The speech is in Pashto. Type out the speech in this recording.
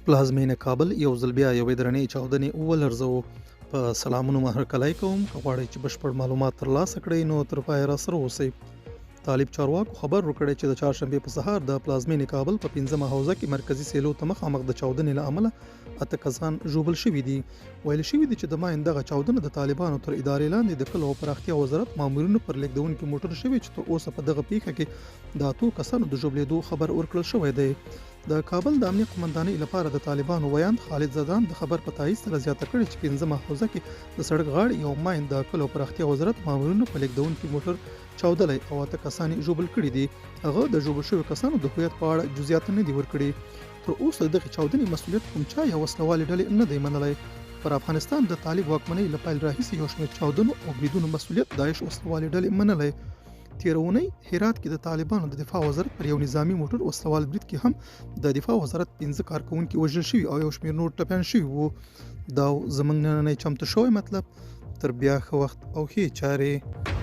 پلازمینه کابل یو ځل بیا یوې درنې چاودنې ولړزوو. په سلامونو هرکلی کوم. که غواړئ چې بشپړ معلومات ترلاسه کړئ نو تر پایه راسره اوسئ. طالب چارواکو خبر ورکړی چې د چهارشنبې په سهار د پلازمینې کابل په 15مه حوزه کې مرکزي سیلو ته مخامخ د چاودنې له امله 8 کسان ژوبل شوي دي. ویل شوي دي چې د ماین دغه چاودنه د طالبانو تر ادارې لاندې د کلو او پراختیا وزارت مامورینو پر لیږدونکي موټر شوي چې تر اوسه په دغه پیښه کې د 8 کسانو د ژوبلېدو خبر ورکړل شوی دی. د کابل د امنیه قمندانۍ لپاره د طالبانو ویاند خالد زدان د خبر په تایید سره زیاته کړې چې 15مه حوزه کې د سړک غاړې یو ماین د کلو او پراختیا وزارت مامورینو په لیږدونکي موټر چاودلی او 8 کسان یې ژوبل کړي دي. هغه د ژوبل شویو کسانو د هویت په اړه جزئیات نه دي ورکړي. تر اوسه د دغې چاودنې مسؤلیت کوم چا یا وسلوالې ډلې نه دی منلی. پر افغانستان د طالب واکمنۍ له پیل راهیسې یو شمېر چاودنو او بریدونو مسؤلیت داعش وسلوالې ډلې منلی. تېره اونۍ هرات کې د طالبانو د دفاع وزارت پر یو نظامی موټر وسلوال برید کې هم د دفاع وزارت 15 کارکوونکي وژل شوي او یو شمېر نور ټپیان شوي وو. دا زموږ نننی چمتو شوی مطلب. تر بیا ښه وخت او ښې چارې.